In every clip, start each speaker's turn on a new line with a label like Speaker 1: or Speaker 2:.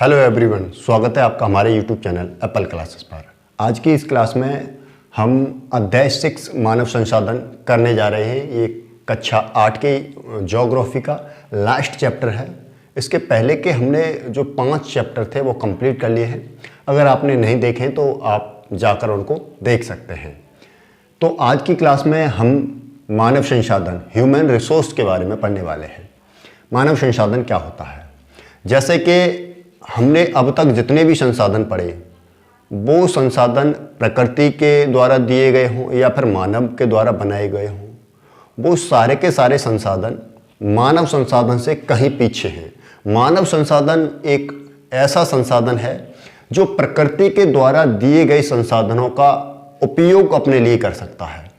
Speaker 1: Hello everyone, स्वागत है आपका हमारे यूट्यूब चैनल एप्पल क्लासेस पर। आज की इस क्लास में हम अध्याय 6 मानव संसाधन करने जा रहे हैं। ये कक्षा 8 के ज्योग्राफी का लास्ट चैप्टर है। इसके पहले के हमने जो 5 चैप्टर थे वो कंप्लीट कर लिए हैं। अगर आपने नहीं देखे तो आप जाकर उनको देख सकते हैं। तो आज की क्लास में हम मानव संसाधन, ह्यूमन रिसोर्स के बारे में पढ़ने वाले हैं। मानव संसाधन क्या होता है? जैसे कि हमने अब तक जितने भी संसाधन पढ़े वो संसाधन प्रकृति के द्वारा दिए गए हों या फिर मानव के द्वारा बनाए गए हों, वो सारे के सारे संसाधन मानव संसाधन से कहीं पीछे हैं। मानव संसाधन एक ऐसा संसाधन है जो प्रकृति के द्वारा दिए गए संसाधनों का उपयोग अपने लिए कर सकता है।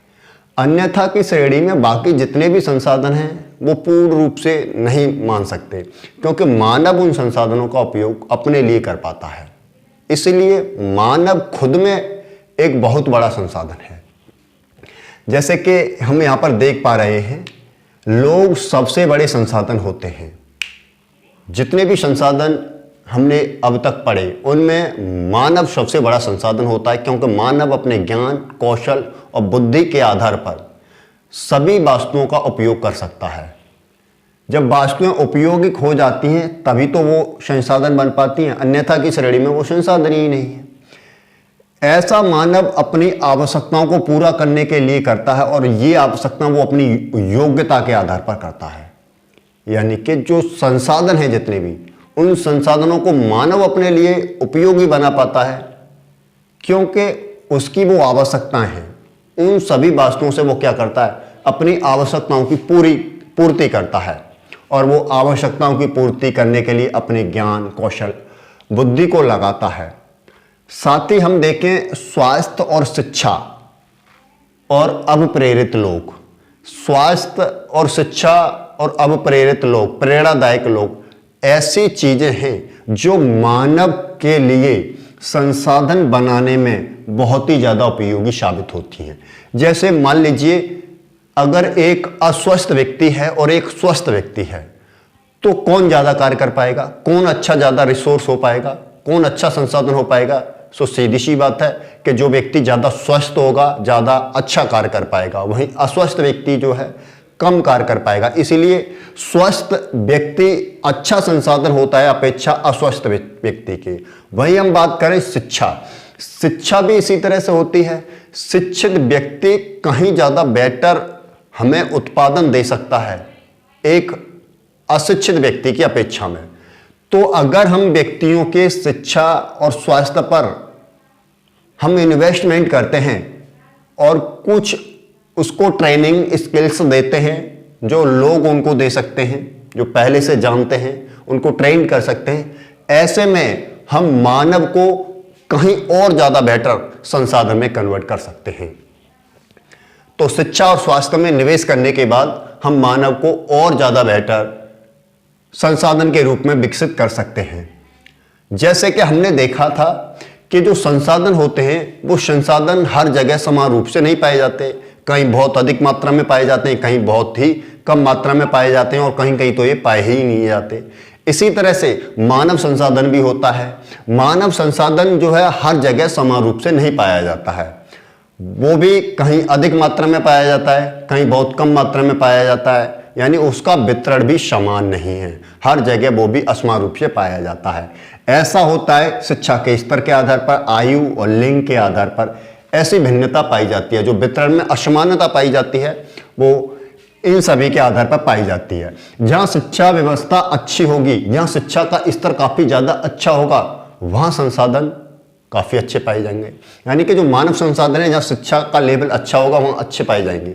Speaker 1: अन्यथा की श्रेणी में बाकी जितने भी संसाधन हैं वो पूर्ण रूप से नहीं मान सकते, क्योंकि मानव उन संसाधनों का उपयोग अपने लिए कर पाता है। इसलिए मानव खुद में एक बहुत बड़ा संसाधन है। जैसे कि हम यहाँ पर देख पा रहे हैं, लोग सबसे बड़े संसाधन होते हैं। जितने भी संसाधन हमने अब तक पढ़े उनमें मानव सबसे बड़ा संसाधन होता है, क्योंकि मानव अपने ज्ञान, कौशल और बुद्धि के आधार पर सभी वस्तुओं का उपयोग कर सकता है। जब वस्तुएं उपयोगिक हो जाती हैं तभी तो वो संसाधन बन पाती हैं, अन्यथा की श्रेणी में वो संसाधन ही नहीं है। ऐसा मानव अपनी आवश्यकताओं को पूरा करने के लिए करता है, और ये आवश्यकता वो अपनी योग्यता के आधार पर करता है। यानी कि जो संसाधन है जितने भी, उन संसाधनों को मानव अपने लिए उपयोगी बना पाता है क्योंकि उसकी वो आवश्यकताएं हैं। उन सभी वस्तुओं से वो क्या करता है? अपनी आवश्यकताओं की पूर्ति करता है, और वो आवश्यकताओं की पूर्ति करने के लिए अपने ज्ञान, कौशल, बुद्धि को लगाता है। साथ ही हम देखें स्वास्थ्य और शिक्षा और अभिप्रेरित लोग। स्वास्थ्य और शिक्षा और अभिप्रेरित लोग, प्रेरणादायक लोग ऐसी चीजें हैं जो मानव के लिए संसाधन बनाने में बहुत ही ज्यादा उपयोगी साबित होती हैं। जैसे मान लीजिए, अगर एक अस्वस्थ व्यक्ति है और एक स्वस्थ व्यक्ति है, तो कौन ज्यादा कार्य कर पाएगा? कौन अच्छा ज्यादा रिसोर्स हो पाएगा? कौन अच्छा संसाधन हो पाएगा? सो सीधी सी बात है कि जो व्यक्ति ज्यादा स्वस्थ होगा ज्यादा अच्छा कार्य कर पाएगा, वहीं अस्वस्थ व्यक्ति जो है कम कार्य कर पाएगा। इसीलिए स्वस्थ व्यक्ति अच्छा संसाधन होता है अपेक्षा अस्वस्थ व्यक्ति के। वहीं हम बात करें शिक्षा भी इसी तरह से होती है। शिक्षित व्यक्ति कहीं ज्यादा बेटर हमें उत्पादन दे सकता है एक अशिक्षित व्यक्ति की अपेक्षा में। तो अगर हम व्यक्तियों के शिक्षा और स्वास्थ्य पर हम इन्वेस्टमेंट करते हैं और कुछ उसको ट्रेनिंग स्किल्स देते हैं जो लोग उनको दे सकते हैं, जो पहले से जानते हैं, उनको ट्रेन कर सकते हैं, ऐसे में हम मानव को कहीं और ज्यादा बेटर संसाधन में कन्वर्ट कर सकते हैं। तो शिक्षा और स्वास्थ्य में निवेश करने के बाद हम मानव को और ज्यादा बेटर संसाधन के रूप में विकसित कर सकते हैं। जैसे कि हमने देखा था कि जो संसाधन होते हैं वो संसाधन हर जगह समान रूप से नहीं पाए जाते। कहीं बहुत अधिक मात्रा में पाए जाते हैं, कहीं बहुत ही कम मात्रा में पाए जाते हैं, और कहीं कहीं तो ये पाए ही नहीं जाते। इसी तरह से मानव संसाधन भी होता है। मानव संसाधन जो है हर जगह समान रूप से नहीं पाया जाता है। वो भी कहीं अधिक मात्रा में पाया जाता है, कहीं बहुत कम मात्रा में पाया जाता है। यानी उसका वितरण भी समान नहीं है, हर जगह वो भी असमान रूप से पाया जाता है। ऐसा होता है शिक्षा के स्तर के आधार पर, आयु और लिंग के आधार पर ऐसी भिन्नता पाई जाती है। जो वितरण में असमानता पाई जाती है वो इन सभी के आधार पर पाई जाती है। जहां शिक्षा व्यवस्था अच्छी होगी, जहां शिक्षा का स्तर काफी ज्यादा अच्छा होगा, वहां संसाधन काफी अच्छे पाए जाएंगे। यानी कि जो मानव संसाधन है, जहां शिक्षा का लेवल अच्छा होगा वहां अच्छे पाए जाएंगे।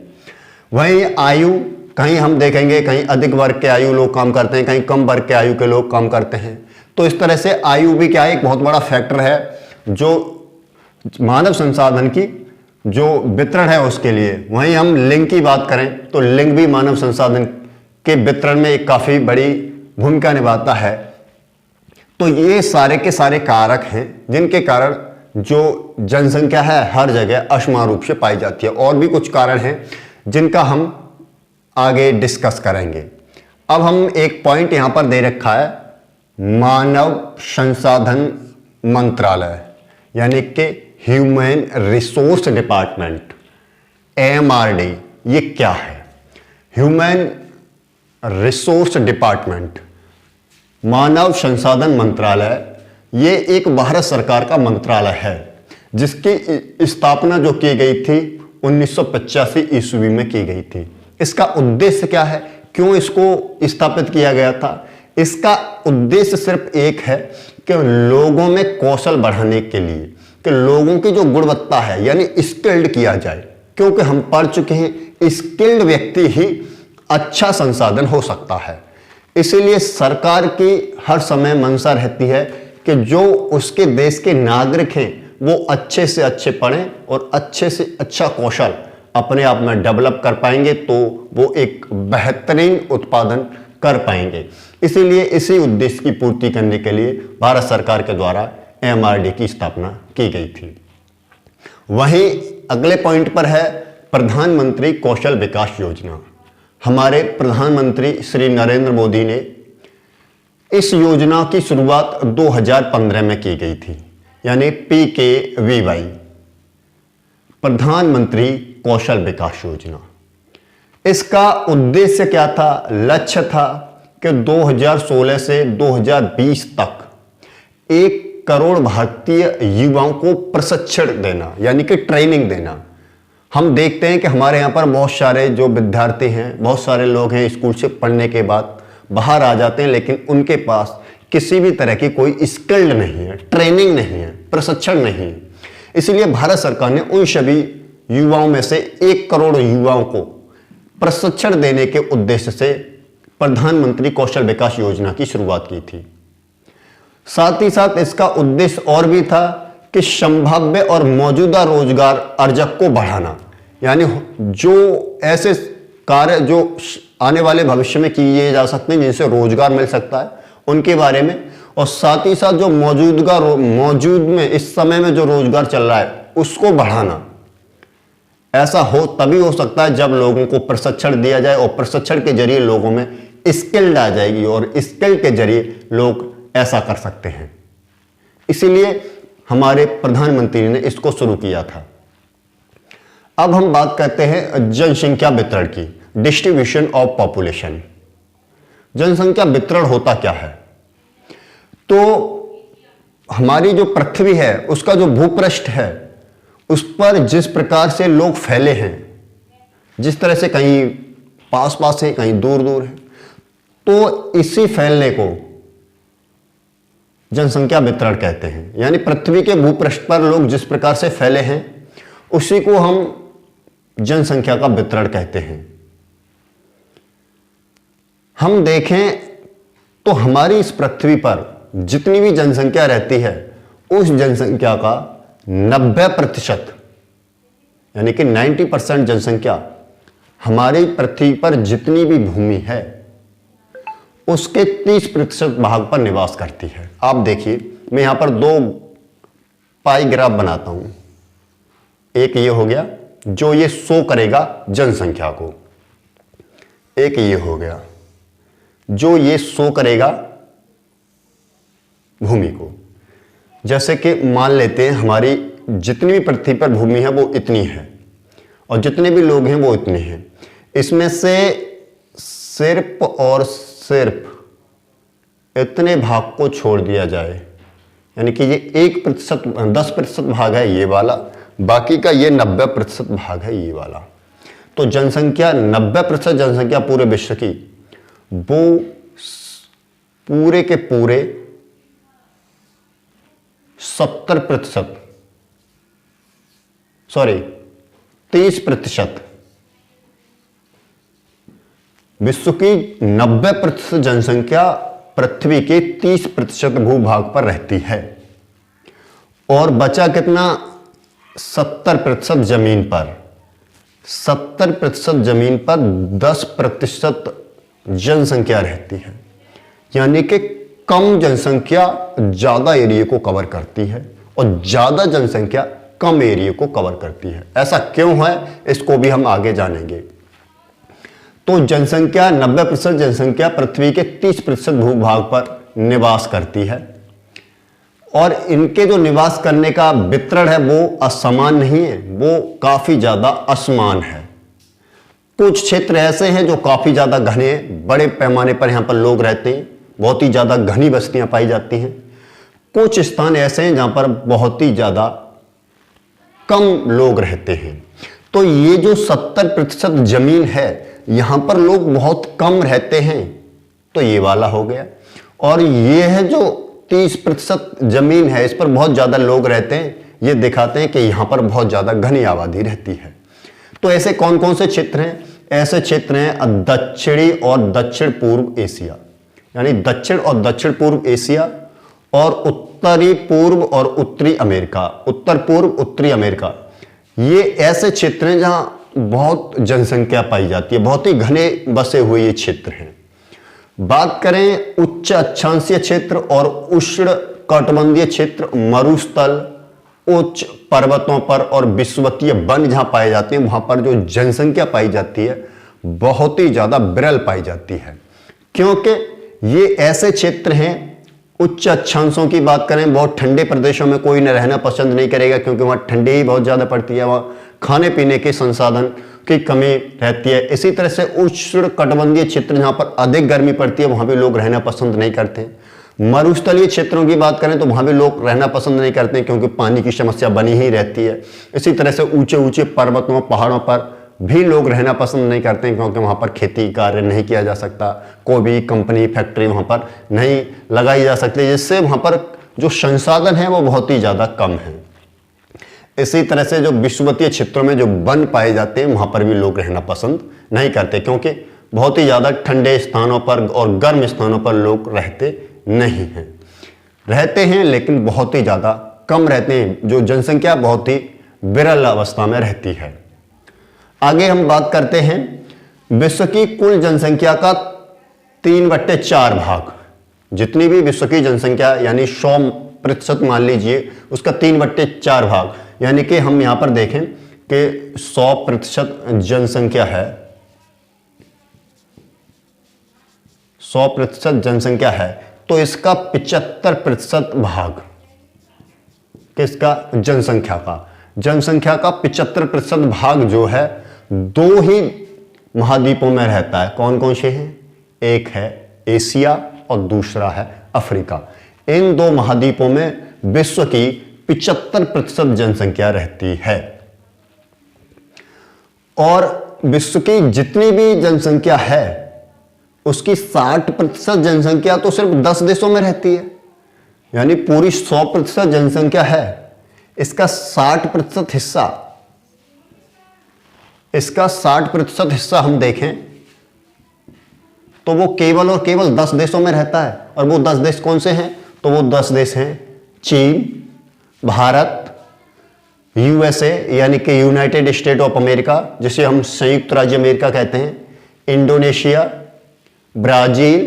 Speaker 1: वहीं आयु, कहीं हम देखेंगे कहीं अधिक वर्ग के आयु लोग काम करते हैं, कहीं कम वर्ग के आयु के लोग काम करते हैं। तो इस तरह से आयु भी क्या है, एक बहुत बड़ा फैक्टर है जो मानव संसाधन की जो वितरण है उसके लिए। वहीं हम लिंग की बात करें तो लिंग भी मानव संसाधन के वितरण में एक काफी बड़ी भूमिका निभाता है। तो ये सारे के सारे कारक हैं जिनके कारण जो जनसंख्या है हर जगह असमान रूप से पाई जाती है। और भी कुछ कारण हैं जिनका हम आगे डिस्कस करेंगे। अब हम एक पॉइंट यहां पर दे रखा है मानव संसाधन मंत्रालय यानी कि ह्यूमन रिसोर्स डिपार्टमेंट, एमआरडी, ये क्या है? ह्यूमन रिसोर्स डिपार्टमेंट, मानव संसाधन मंत्रालय, ये एक भारत सरकार का मंत्रालय है जिसकी स्थापना जो की गई थी 1985 ईस्वी में की गई थी। इसका उद्देश्य क्या है, क्यों इसको स्थापित किया गया था? इसका उद्देश्य सिर्फ एक है कि लोगों में कौशल बढ़ाने के लिए, कि लोगों की जो गुणवत्ता है यानी स्किल्ड किया जाए, क्योंकि हम पढ़ चुके हैं स्किल्ड व्यक्ति ही अच्छा संसाधन हो सकता है। इसीलिए सरकार की हर समय मंशा रहती है कि जो उसके देश के नागरिक हैं वो अच्छे से अच्छे पढ़ें और अच्छे से अच्छा कौशल अपने आप में डेवलप कर पाएंगे तो वो एक बेहतरीन उत्पादन कर पाएंगे। इसीलिए इसी उद्देश्य की पूर्ति करने के लिए भारत सरकार के द्वारा एमआरडी की स्थापना की गई थी। वहीं अगले पॉइंट पर है प्रधानमंत्री कौशल विकास योजना। हमारे प्रधानमंत्री श्री नरेंद्र मोदी ने इस योजना की शुरुआत 2015 में की गई थी, यानी PKVY, प्रधानमंत्री कौशल विकास योजना। इसका उद्देश्य क्या था? लक्ष्य था कि 2016 से 2020 तक 1 करोड़ भारतीय युवाओं को प्रशिक्षण देना, यानी कि ट्रेनिंग देना। हम देखते हैं कि हमारे यहाँ पर बहुत सारे जो विद्यार्थी हैं, बहुत सारे लोग हैं स्कूल से पढ़ने के बाद बाहर आ जाते हैं, लेकिन उनके पास किसी भी तरह की कोई स्किल्ड नहीं है, ट्रेनिंग नहीं है, प्रशिक्षण नहीं है। इसलिए भारत सरकार ने उन सभी युवाओं में से 1 करोड़ युवाओं को प्रशिक्षण देने के उद्देश्य से प्रधानमंत्री कौशल विकास योजना की शुरुआत की थी। साथ ही साथ इसका उद्देश्य और भी था कि संभाव्य और मौजूदा रोजगार अर्जक को बढ़ाना, यानी जो ऐसे कार्य जो आने वाले भविष्य में किए जा सकते हैं जिनसे रोजगार मिल सकता है उनके बारे में, और साथ ही साथ जो मौजूद में इस समय में जो रोजगार चल रहा है उसको बढ़ाना। ऐसा हो तभी हो सकता है जब लोगों को प्रशिक्षण दिया जाए और प्रशिक्षण के जरिए लोगों में स्किल्ड आ जाएगी और स्किल के जरिए लोग ऐसा कर सकते हैं। इसीलिए हमारे प्रधानमंत्री ने इसको शुरू किया था। अब हम बात करते हैं जनसंख्या वितरण की, डिस्ट्रीब्यूशन ऑफ पॉपुलेशन। जनसंख्या वितरण होता क्या है? तो हमारी जो पृथ्वी है उसका जो भूपृष्ठ है उस पर जिस प्रकार से लोग फैले हैं, जिस तरह से कहीं पास पास है कहीं दूर दूर है, तो इसी फैलने को जनसंख्या वितरण कहते हैं। यानी पृथ्वी के भूपृष्ठ पर लोग जिस प्रकार से फैले हैं उसी को हम जनसंख्या का वितरण कहते हैं। हम देखें तो हमारी इस पृथ्वी पर जितनी भी जनसंख्या रहती है उस जनसंख्या का 90% यानी कि 90% जनसंख्या हमारी पृथ्वी पर जितनी भी भूमि है उसके 30% भाग पर निवास करती है। आप देखिए, मैं यहां पर 2 पाई ग्राफ बनाता हूं। एक ये हो गया जो ये शो करेगा जनसंख्या को, एक ये हो गया जो ये शो करेगा भूमि को। जैसे कि मान लेते हैं हमारी जितनी भी पृथ्वी पर भूमि है वो इतनी है और जितने भी लोग हैं वो इतने हैं। इसमें से सिर्फ और सिर्फ इतने भाग को छोड़ दिया जाए, यानी कि ये 1%, 10% भाग है ये वाला, बाकी का ये 90% भाग है ये वाला। तो जनसंख्या 90% जनसंख्या पूरे विश्व की वो पूरे के पूरे 70%, सॉरी 30%, विश्व की 90% जनसंख्या पृथ्वी के 30% भूभाग पर रहती है और बचा कितना? 70% जमीन पर। 70% जमीन पर 10% जनसंख्या रहती है, यानी कि कम जनसंख्या ज्यादा एरिया को कवर करती है और ज्यादा जनसंख्या कम एरिया को कवर करती है। ऐसा क्यों है इसको भी हम आगे जानेंगे। तो जनसंख्या 90% जनसंख्या पृथ्वी के 30% भूभाग पर निवास करती है। और इनके जो निवास करने का वितरण है वो असमान नहीं है, वो काफी ज्यादा असमान है। कुछ क्षेत्र ऐसे हैं जो काफी ज्यादा घने हैं, बड़े पैमाने पर यहां पर लोग रहते हैं, बहुत ही ज्यादा घनी बस्तियां पाई जाती हैं। कुछ स्थान ऐसे हैं जहां पर बहुत ही ज्यादा कम लोग रहते हैं। तो ये जो 70% जमीन है यहां पर लोग बहुत कम रहते हैं, तो ये वाला हो गया। और ये है जो 30% जमीन है इस पर बहुत ज्यादा लोग रहते हैं, ये दिखाते हैं कि यहां पर बहुत ज्यादा घनी आबादी रहती है। तो ऐसे कौन कौन से क्षेत्र हैं? ऐसे क्षेत्र हैं दक्षिणी और दक्षिण पूर्व एशिया, यानी दक्षिण और दक्षिण पूर्व एशिया, और उत्तरी पूर्व और उत्तरी अमेरिका, उत्तर पूर्व उत्तरी अमेरिका। ये ऐसे क्षेत्र हैं जहां बहुत जनसंख्या पाई जाती है, बहुत ही घने बसे हुए ये क्षेत्र हैं। बात करें उच्च अक्षांशीय क्षेत्र और उष्ण कटिबंधीय क्षेत्र, मरुस्थल, उच्च पर्वतों पर और विषुवतीय वन जहां पाए जाते हैं, वहां पर जो जनसंख्या पाई जाती है बहुत ही ज्यादा विरल पाई जाती है, क्योंकि ये ऐसे क्षेत्र हैं। उच्च अक्षांशों की बात करें, बहुत ठंडे प्रदेशों में कोई न रहना पसंद नहीं करेगा, क्योंकि वहां ठंडी ही बहुत ज्यादा पड़ती है, वहां खाने पीने के संसाधन की कमी रहती है। इसी तरह से उष्ण कटिबंधीय क्षेत्र जहां पर अधिक गर्मी पड़ती है वहां भी लोग रहना पसंद नहीं करते। मरुस्थलीय क्षेत्रों की बात करें तो वहां भी लोग रहना पसंद नहीं करते, क्योंकि पानी की समस्या बनी ही रहती है। इसी तरह से ऊंचे ऊंचे पर्वतों पहाड़ों पर भी लोग रहना पसंद नहीं करते, क्योंकि वहां पर खेती कार्य नहीं किया जा सकता, कोई भी कंपनी फैक्ट्री वहां पर नहीं लगाई जा सकती, जिससे वहां पर जो संसाधन है वो बहुत ही ज्यादा कम है। इसी तरह से जो विषुवतीय क्षेत्रों में जो वन पाए जाते हैं वहां पर भी लोग रहना पसंद नहीं करते, क्योंकि बहुत ही ज्यादा ठंडे स्थानों पर और गर्म स्थानों पर लोग रहते नहीं हैं। रहते हैं लेकिन बहुत ही ज्यादा कम रहते हैं, जो जनसंख्या बहुत ही विरल अवस्था में रहती है। आगे हम बात करते हैं विश्व की कुल जनसंख्या का 3/4 भाग, जितनी भी विश्व की जनसंख्या यानी 100% मान लीजिए, उसका 3/4 भाग, यानी कि हम यहां पर देखें कि 100% जनसंख्या है, 100% जनसंख्या है, तो इसका 75% भाग किसका? जनसंख्या का 75% भाग जो है दो ही महाद्वीपों में रहता है। कौन कौन से हैं? एक है एशिया और दूसरा है अफ्रीका। इन दो महाद्वीपों में विश्व की 75% जनसंख्या रहती है। और विश्व की जितनी भी जनसंख्या है उसकी 60% जनसंख्या तो सिर्फ 10 देशों में रहती है, यानी पूरी 100% जनसंख्या है, इसका 60% हिस्सा हम देखें तो वो केवल और केवल 10 देशों में रहता है। और वो 10 देश कौन से हैं? तो वो 10 देश हैं चीन, भारत, यूएसए यानी कि यूनाइटेड स्टेट ऑफ अमेरिका, जिसे हम संयुक्त राज्य अमेरिका कहते हैं, Indonesia, Brazil,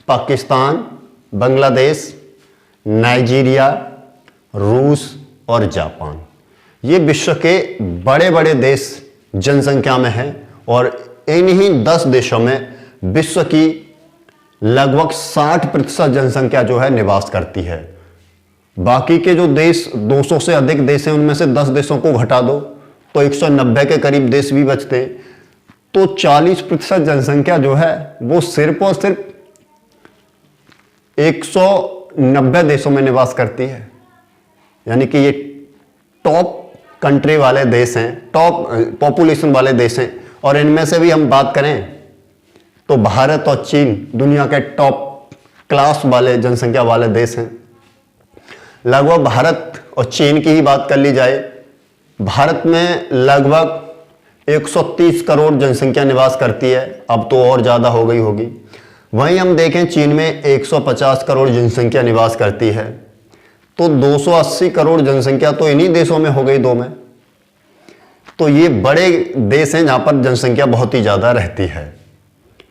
Speaker 1: Pakistan, Bangladesh, Nigeria, रूस और जापान। ये विश्व के बड़े बड़े देश जनसंख्या में हैं, और इन्हीं 10 देशों में विश्व की लगभग 60% जनसंख्या जो है निवास करती है। बाकी के जो देश 200 से अधिक देश हैं, उनमें से 10 देशों को घटा दो तो 190 के करीब देश भी बचते हैं। तो 40% जनसंख्या जो है वो सिर्फ और सिर्फ 190 देशों में निवास करती है, यानी कि ये टॉप कंट्री वाले देश हैं, टॉप पॉपुलेशन वाले देश हैं। और इनमें से भी हम बात करें तो भारत और चीन दुनिया के टॉप क्लास वाले जनसंख्या वाले देश हैं। लगभग भारत और चीन की ही बात कर ली जाए, भारत में लगभग 130 करोड़ जनसंख्या निवास करती है, अब तो और ज्यादा हो गई होगी। वहीं हम देखें चीन में 150 करोड़ जनसंख्या निवास करती है, तो 280 करोड़ जनसंख्या तो इन्हीं देशों में हो गई, दो में। तो ये बड़े देश हैं जहां पर जनसंख्या बहुत ही ज्यादा रहती है।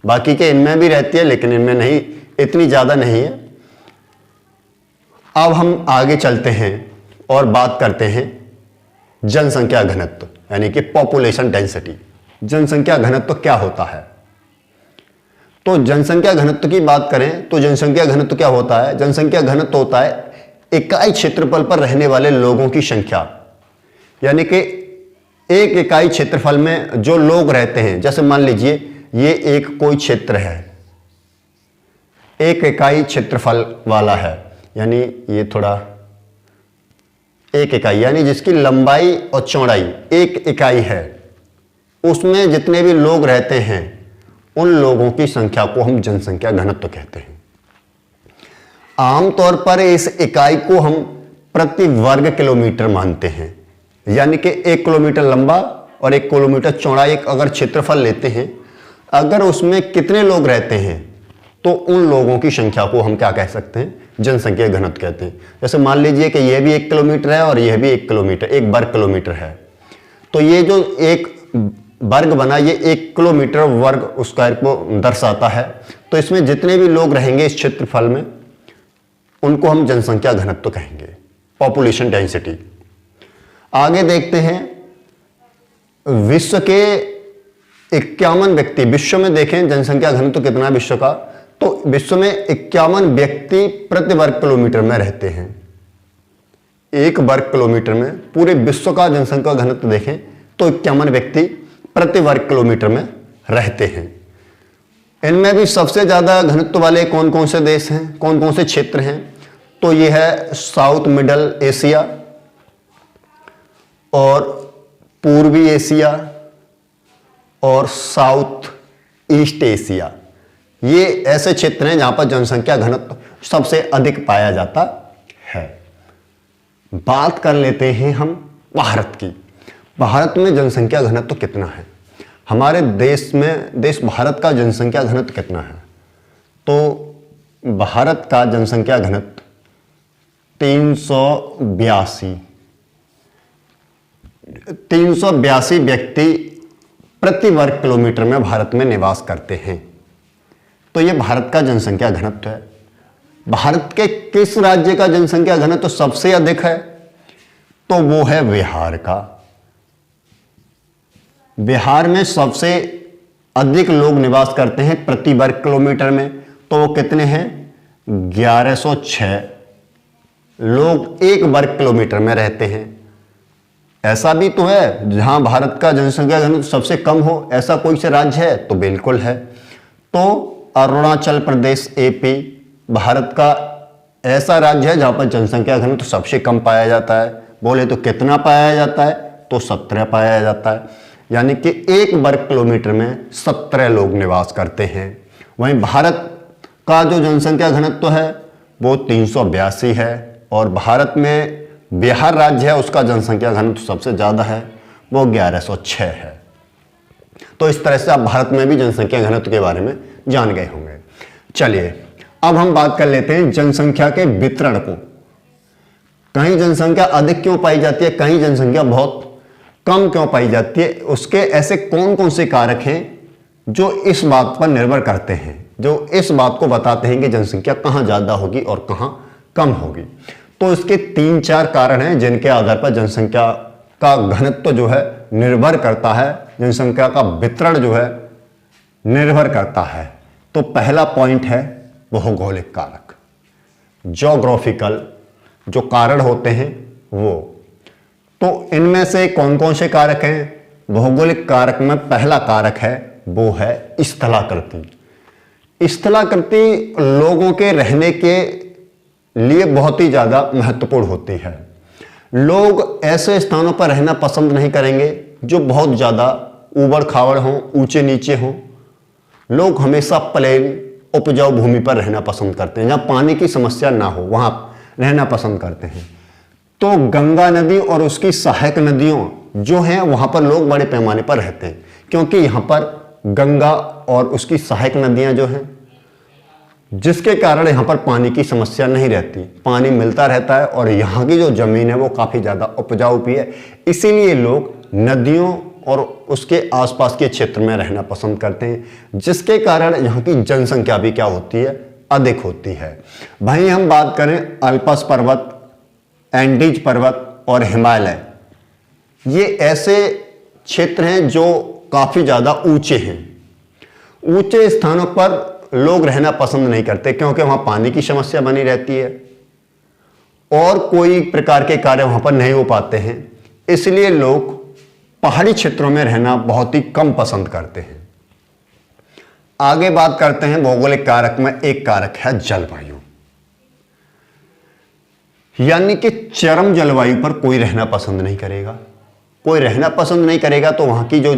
Speaker 1: बाकी के इनमें भी रहती है लेकिन इनमें नहीं, इतनी ज्यादा नहीं है। अब हम आगे चलते हैं और बात करते हैं जनसंख्या घनत्व, यानी कि पॉपुलेशन डेंसिटी। जनसंख्या घनत्व क्या होता है? तो जनसंख्या घनत्व की बात करें तो जनसंख्या घनत्व क्या होता है? जनसंख्या घनत्व होता है इकाई क्षेत्रफल पर रहने वाले लोगों की संख्या, यानी कि एक इकाई क्षेत्रफल में जो लोग रहते हैं। जैसे मान लीजिए ये एक कोई क्षेत्र है, एक इकाई क्षेत्रफल वाला है, यानी ये थोड़ा एक इकाई, यानी जिसकी लंबाई और चौड़ाई एक इकाई है, उसमें जितने भी लोग रहते हैं उन लोगों की संख्या को हम जनसंख्या घनत्व कहते हैं। आमतौर पर इस इकाई को हम प्रति वर्ग किलोमीटर मानते हैं, यानी कि 1 किलोमीटर लंबा और 1 किलोमीटर चौड़ा एक अगर क्षेत्रफल लेते हैं, अगर उसमें कितने लोग रहते हैं तो उन लोगों की संख्या को हम क्या कह सकते हैं? जनसंख्या घनत्व कहते हैं। जैसे मान लीजिए कि यह भी 1 किलोमीटर है और यह भी 1 किलोमीटर, 1 वर्ग किलोमीटर है, तो ये जो एक वर्ग बना, ये 1 किलोमीटर वर्ग स्क्वायर को दर्शाता है। तो इसमें जितने भी लोग रहेंगे इस क्षेत्रफल में उनको हम जनसंख्या घनत्व कहेंगे, पॉपुलेशन डेंसिटी। आगे देखते हैं, विश्व के 51 व्यक्ति, विश्व में देखें जनसंख्या घनत्व कितना है विश्व का, तो विश्व में 51 व्यक्ति प्रति वर्ग किलोमीटर में रहते हैं। 1 वर्ग किलोमीटर में पूरे विश्व का जनसंख्या घनत्व देखें तो 51 व्यक्ति प्रति वर्ग किलोमीटर में रहते हैं। इनमें भी सबसे ज्यादा घनत्व वाले कौन कौन से देश हैं, कौन कौन से क्षेत्र हैं? तो ये है साउथ मिडल एशिया और पूर्वी एशिया और साउथ ईस्ट एशिया। ये ऐसे क्षेत्र हैं जहां पर जनसंख्या घनत्व सबसे अधिक पाया जाता है। बात कर लेते हैं हम भारत की। भारत में जनसंख्या घनत्व कितना है? हमारे देश भारत का जनसंख्या घनत्व कितना है? तो भारत का जनसंख्या घनत्व 382 व्यक्ति प्रति वर्ग किलोमीटर में भारत में निवास करते हैं। तो यह भारत का जनसंख्या घनत्व है। भारत के किस राज्य का जनसंख्या घनत्व सबसे अधिक है? तो वो है बिहार का। बिहार में सबसे अधिक लोग निवास करते हैं प्रति वर्ग किलोमीटर में। तो वो कितने हैं? 1106 लोग 1 वर्ग किलोमीटर में रहते हैं। ऐसा भी तो है जहां भारत का जनसंख्या घनत्व सबसे कम हो, ऐसा कोई से राज्य है? तो बिल्कुल है। तो अरुणाचल प्रदेश एपी भारत का ऐसा राज्य है जहां पर जनसंख्या घनत्व सबसे कम पाया जाता है। बोले तो कितना पाया जाता है? तो 17 पाया जाता है, यानी कि 1 वर्ग किलोमीटर में 17 लोग निवास करते हैं। वहीं भारत का जो जनसंख्या घनत्व है वो 382 है और भारत में बिहार राज्य है उसका जनसंख्या घनत्व सबसे ज्यादा है, वो 1106 है। तो इस तरह से आप भारत में भी जनसंख्या घनत्व के बारे में जान गए होंगे। चलिए अब हम बात कर लेते हैं जनसंख्या के वितरण को। कहीं जनसंख्या अधिक क्यों पाई जाती है, कहीं जनसंख्या बहुत कम क्यों पाई जाती है, उसके ऐसे कौन कौन से कारक हैं जो इस बात पर निर्भर करते हैं, जो इस बात को बताते हैं कि जनसंख्या कहां ज्यादा होगी और कहां कम होगी। तो इसके 3-4 कारण हैं जिनके आधार पर जनसंख्या का घनत्व जो है निर्भर करता है, जनसंख्या का वितरण जो है निर्भर करता है। तो पहला पॉइंट है भौगोलिक कारक, ज्योग्राफिकल जो कारण होते हैं वो। तो इनमें से कौन कौन से कारक हैं? भौगोलिक कारक में पहला कारक है वो है स्थलाकृति। स्थलाकृति लोगों के रहने के लिए बहुत ही ज्यादा महत्वपूर्ण होती है। लोग ऐसे स्थानों पर रहना पसंद नहीं करेंगे जो बहुत ज्यादा ऊबड़ खाबड़ हों, ऊंचे नीचे हों। लोग हमेशा प्लेन उपजाऊ भूमि पर रहना पसंद करते हैं, जहां पानी की समस्या ना हो वहां रहना पसंद करते हैं। तो गंगा नदी और उसकी सहायक नदियों जो हैं वहां पर लोग बड़े पैमाने पर रहते हैं, क्योंकि यहां पर गंगा और उसकी सहायक नदियां जो हैं, जिसके कारण यहां पर पानी की समस्या नहीं रहती, पानी मिलता रहता है और यहां की जो जमीन है वो काफी ज्यादा उपजाऊ भी है। इसीलिए लोग नदियों और उसके आसपास के क्षेत्र में रहना पसंद करते हैं, जिसके कारण यहाँ की जनसंख्या भी क्या होती है? अधिक होती है। वहीं हम बात करें अल्पस पर्वत, एंडीज पर्वत और हिमालय, ये ऐसे क्षेत्र हैं जो काफी ज्यादा ऊंचे हैं। ऊंचे स्थानों पर लोग रहना पसंद नहीं करते क्योंकि वहाँ पानी की समस्या बनी रहती है और कोई प्रकार के कार्य वहाँ पर नहीं हो पाते हैं, इसलिए लोग पहाड़ी क्षेत्रों में रहना बहुत ही कम पसंद करते हैं। आगे बात करते हैं भौगोलिक कारक में। एक कारक है जलवायु, यानी कि चरम जलवायु पर कोई रहना पसंद नहीं करेगा। कोई रहना पसंद नहीं करेगा तो वहां की जो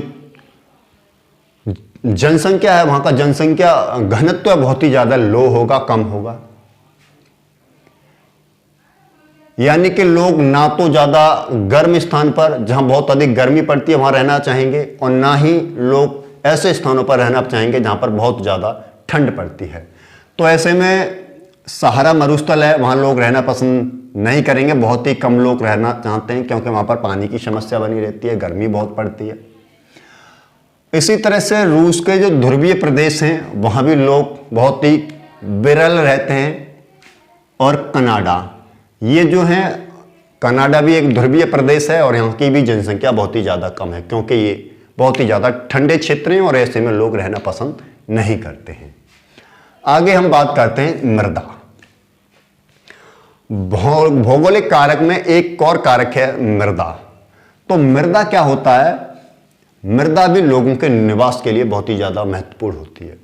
Speaker 1: जनसंख्या है, वहां का जनसंख्या घनत्व है बहुत ही ज्यादा लो होगा, कम होगा। यानी कि लोग ना तो ज्यादा गर्म स्थान पर जहां बहुत अधिक गर्मी पड़ती है वहां रहना चाहेंगे और ना ही लोग ऐसे स्थानों पर रहना चाहेंगे जहां पर बहुत ज्यादा ठंड पड़ती है। तो ऐसे में सहारा मरुस्थल है, वहां लोग रहना पसंद नहीं करेंगे। बहुत ही कम लोग रहना चाहते हैं क्योंकि वहां पर पानी की समस्या बनी रहती है, गर्मी बहुत पड़ती है। इसी तरह से रूस के जो ध्रुवीय प्रदेश हैं वहां भी लोग बहुत ही विरल रहते हैं। और कनाडा, ये जो है कनाडा भी एक ध्रुवीय प्रदेश है और यहाँ की भी जनसंख्या बहुत ही ज़्यादा कम है क्योंकि ये बहुत ही ज़्यादा ठंडे क्षेत्र हैं और ऐसे में लोग रहना पसंद नहीं करते हैं। आगे हम बात करते हैं मृदा। भौगोलिक कारक में एक और कारक है मृदा। तो मृदा क्या होता है? मृदा भी लोगों के निवास के लिए बहुत ही ज्यादा महत्वपूर्ण होती है।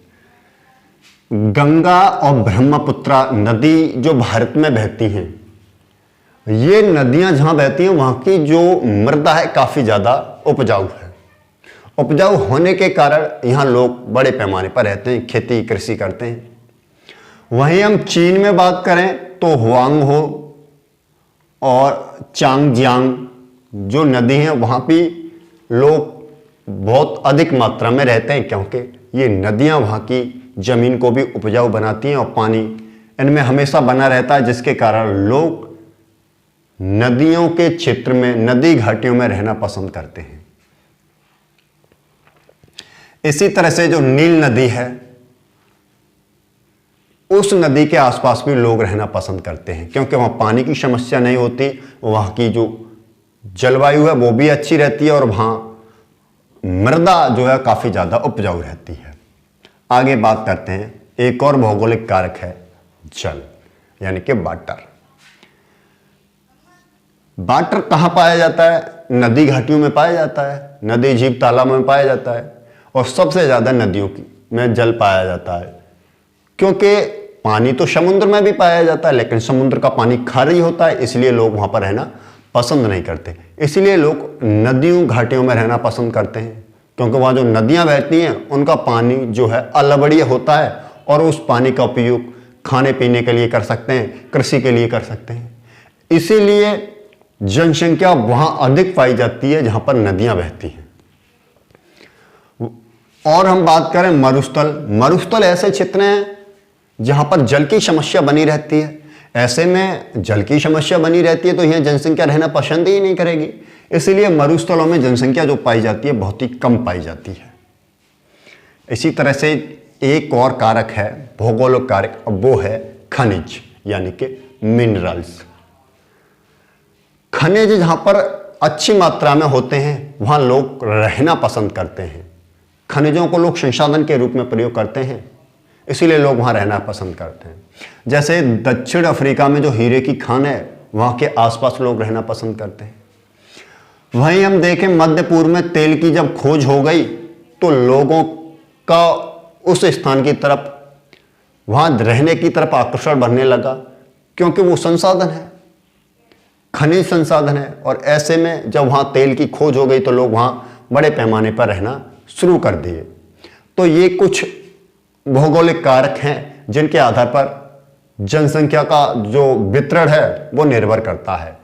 Speaker 1: गंगा और ब्रह्मपुत्र नदी जो भारत में बहती हैं, ये नदियां जहां बहती हैं वहां की जो मृदा है काफी ज्यादा उपजाऊ है। उपजाऊ होने के कारण यहां लोग बड़े पैमाने पर रहते हैं, खेती कृषि करते हैं। वहीं हम चीन में बात करें तो हुआंगहो और चांगजियांग जो नदी हैं वहां भी लोग बहुत अधिक मात्रा में रहते हैं क्योंकि ये नदियां वहां की जमीन को भी उपजाऊ बनाती हैं और पानी इनमें हमेशा बना रहता है, जिसके कारण लोग नदियों के क्षेत्र में, नदी घाटियों में रहना पसंद करते हैं। इसी तरह से जो नील नदी है, उस नदी के आसपास भी लोग रहना पसंद करते हैं क्योंकि वहां पानी की समस्या नहीं होती, वहां की जो जलवायु है वो भी अच्छी रहती है और वहां मृदा जो है काफी ज्यादा उपजाऊ रहती है। आगे बात करते हैं, एक और भौगोलिक कारक है जल, यानी कि वाटर। वाटर कहां पाया जाता है? नदी घाटियों में पाया जाता है, नदी झील तालाबों में पाया जाता है और सबसे ज्यादा नदियों की में जल पाया जाता है क्योंकि पानी तो समुद्र में भी पाया जाता है लेकिन समुद्र का पानी खारी होता है, इसलिए लोग वहां पर रहना पसंद नहीं करते। इसलिए लोग नदियों घाटियों में रहना पसंद करते हैं क्योंकि वहां जो नदियां बहती हैं उनका पानी जो है अलवड़ीय होता है और उस पानी का उपयोग खाने पीने के लिए कर सकते हैं, कृषि के लिए कर सकते हैं। इसीलिए जनसंख्या वहां अधिक पाई जाती है जहां पर नदियां बहती हैं। और हम बात करें मरुस्थल। मरुस्थल ऐसे क्षेत्र हैं जहां पर जल की समस्या बनी रहती है। ऐसे में जल की समस्या बनी रहती है तो यहां जनसंख्या रहना पसंद ही नहीं करेगी, इसलिए मरुस्थलों में जनसंख्या जो पाई जाती है बहुत ही कम पाई जाती है। इसी तरह से एक और कारक है भौगोलिक कारक, वो है खनिज, यानी कि मिनरल्स। खनिज जहां पर अच्छी मात्रा में होते हैं वहां लोग रहना पसंद करते हैं। खनिजों को लोग संसाधन के रूप में प्रयोग करते हैं, इसीलिए लोग वहां रहना पसंद करते हैं। जैसे दक्षिण अफ्रीका में जो हीरे की खान है वहां के आसपास लोग रहना पसंद करते हैं। वहीं हम देखें मध्य पूर्व में तेल की जब खोज हो गई तो लोगों का उस स्थान की तरफ, वहां रहने की तरफ आकर्षण बढ़ने लगा क्योंकि वो संसाधन है, खनिज संसाधन है। और ऐसे में जब वहां तेल की खोज हो गई तो लोग वहां बड़े पैमाने पर रहना शुरू कर दिए। तो ये कुछ भौगोलिक कारक हैं जिनके आधार पर जनसंख्या का जो वितरण है वो निर्भर करता है।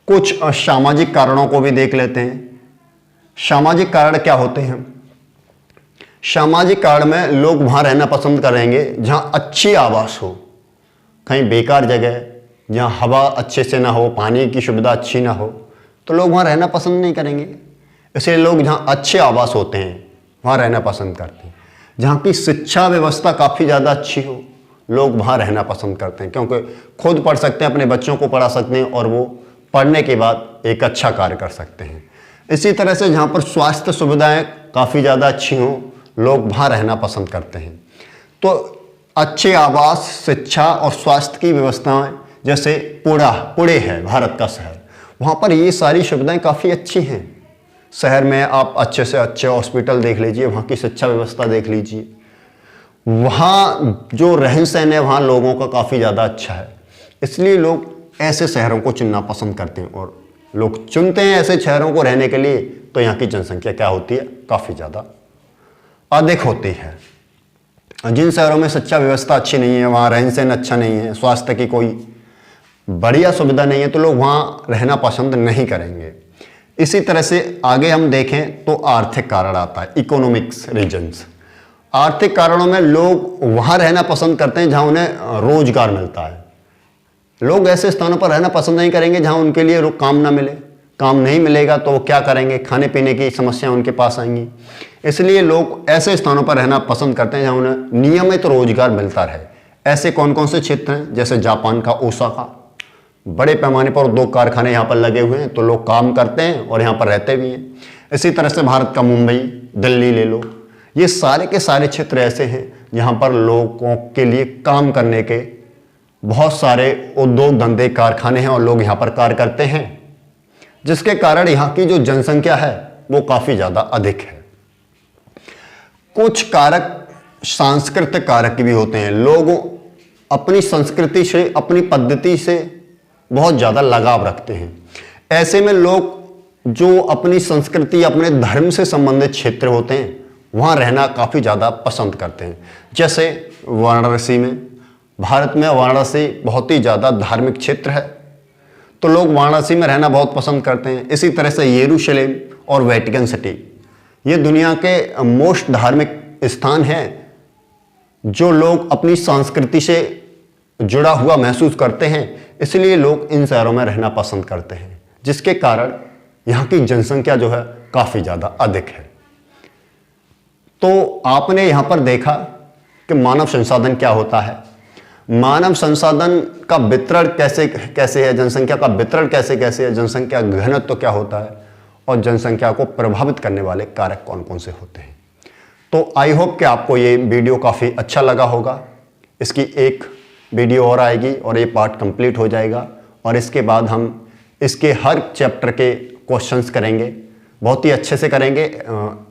Speaker 1: कुछ सामाजिक कारणों को भी देख लेते हैं। सामाजिक कारण क्या होते हैं? सामाजिक कारण में लोग वहां रहना पसंद करेंगे जहां अच्छी आवास हो। कहीं बेकार जगह जहां हवा अच्छे से ना हो, पानी की सुविधा अच्छी ना हो, तो लोग वहां रहना पसंद नहीं करेंगे। इसलिए लोग जहां अच्छे आवास होते हैं वहां रहना पसंद करते हैं। जहां की शिक्षा व्यवस्था काफ़ी ज़्यादा अच्छी हो, लोग वहां रहना पसंद करते हैं क्योंकि खुद पढ़ सकते हैं, अपने बच्चों को पढ़ा सकते हैं और वो पढ़ने के बाद एक अच्छा कार्य कर सकते हैं। इसी तरह से जहां पर स्वास्थ्य सुविधाएं काफ़ी ज़्यादा अच्छी हों, लोग वहां रहना पसंद करते हैं। तो अच्छे आवास, शिक्षा और स्वास्थ्य की व्यवस्थाएं, जैसे पुणे है भारत का शहर, वहाँ पर ये सारी सुविधाएं काफ़ी अच्छी हैं। शहर में आप अच्छे से अच्छे हॉस्पिटल देख लीजिए, वहाँ की शिक्षा व्यवस्था देख लीजिए, वहाँ जो रहन सहन है वहाँ लोगों का काफ़ी ज़्यादा अच्छा है। इसलिए लोग ऐसे शहरों को चुनना पसंद करते हैं, और लोग चुनते हैं ऐसे शहरों को रहने के लिए, तो यहाँ की जनसंख्या क्या होती है, काफ़ी ज़्यादा अधिक होती है। जिन शहरों में शिक्षा व्यवस्था अच्छी नहीं है, वहाँ रहन सहन अच्छा नहीं है, स्वास्थ्य की कोई बढ़िया सुविधा नहीं है, तो लोग वहाँ रहना पसंद नहीं करेंगे। इसी तरह से आगे हम देखें तो आर्थिक कारण आता है, इकोनॉमिक्स रीजन्स। आर्थिक कारणों में लोग वहाँ रहना पसंद करते हैं जहाँ उन्हें रोजगार मिलता है। लोग ऐसे स्थानों पर रहना पसंद नहीं करेंगे जहाँ उनके लिए काम ना मिले। काम नहीं मिलेगा तो वो क्या करेंगे, खाने पीने की समस्या उनके पास आएंगी। इसलिए लोग ऐसे स्थानों पर रहना पसंद करते हैं जहाँ उन्हें नियमित रोजगार मिलता रहे। ऐसे कौन कौन से क्षेत्र हैं, जैसे जापान का ओसाका, बड़े पैमाने पर उद्योग कारखाने यहाँ पर लगे हुए हैं, तो लोग काम करते हैं और यहाँ पर रहते भी हैं। इसी तरह से भारत का मुंबई, दिल्ली ले लो, ये सारे के सारे क्षेत्र ऐसे हैं जहाँ पर लोगों के लिए काम करने के बहुत सारे उद्योग धंधे कारखाने हैं और लोग यहाँ पर कार्य करते हैं, जिसके कारण यहाँ की जो जनसंख्या है वो काफ़ी ज़्यादा अधिक है। कुछ कारक सांस्कृतिक कारक भी होते हैं। लोग अपनी संस्कृति से, अपनी पद्धति से बहुत ज़्यादा लगाव रखते हैं। ऐसे में लोग जो अपनी संस्कृति, अपने धर्म से संबंधित क्षेत्र होते हैं वहाँ रहना काफ़ी ज़्यादा पसंद करते हैं। जैसे वाराणसी में, भारत में वाराणसी बहुत ही ज़्यादा धार्मिक क्षेत्र है, तो लोग वाराणसी में रहना बहुत पसंद करते हैं। इसी तरह से यरूशलेम और वेटिकन सिटी, ये दुनिया के मोस्ट धार्मिक स्थान हैं जो लोग अपनी संस्कृति से जुड़ा हुआ महसूस करते हैं, इसलिए लोग इन शहरों में रहना पसंद करते हैं, जिसके कारण यहाँ की जनसंख्या जो है काफ़ी ज़्यादा अधिक है। तो आपने यहाँ पर देखा कि मानव संसाधन क्या होता है, मानव संसाधन का वितरण कैसे कैसे है, जनसंख्या का वितरण कैसे कैसे है, जनसंख्या घनत्व तो क्या होता है, और जनसंख्या को प्रभावित करने वाले कारक कौन कौन से होते हैं। तो आई होप कि आपको ये वीडियो काफ़ी अच्छा लगा होगा। इसकी एक वीडियो और आएगी और ये पार्ट कंप्लीट हो जाएगा, और इसके बाद हम इसके हर चैप्टर के क्वेश्चंस करेंगे, बहुत ही अच्छे से करेंगे।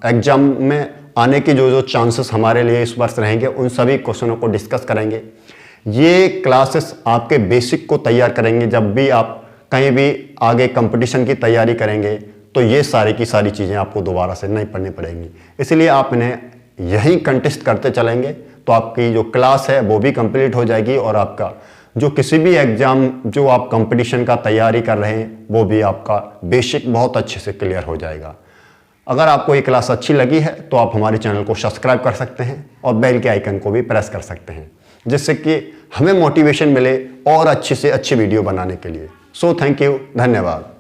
Speaker 1: एग्जाम में आने की जो चांसेस हमारे लिए इस वर्ष रहेंगे, उन सभी क्वेश्चनों को डिस्कस करेंगे। ये क्लासेस आपके बेसिक को तैयार करेंगे। जब भी आप कहीं भी आगे कंपटीशन की तैयारी करेंगे तो ये सारी की सारी चीज़ें आपको दोबारा से नहीं पढ़नी पड़ेंगी। इसलिए आप इन्हें यहीं कंटेस्ट करते चलेंगे तो आपकी जो क्लास है वो भी कंप्लीट हो जाएगी, और आपका जो किसी भी एग्ज़ाम जो आप कंपटीशन का तैयारी कर रहे हैं वो भी आपका बेसिक बहुत अच्छे से क्लियर हो जाएगा। अगर आपको ये क्लास अच्छी लगी है तो आप हमारे चैनल को सब्सक्राइब कर सकते हैं और बेल के आइकन को भी प्रेस कर सकते हैं, जिससे कि हमें मोटिवेशन मिले और अच्छी से अच्छी वीडियो बनाने के लिए। सो थैंक यू, धन्यवाद।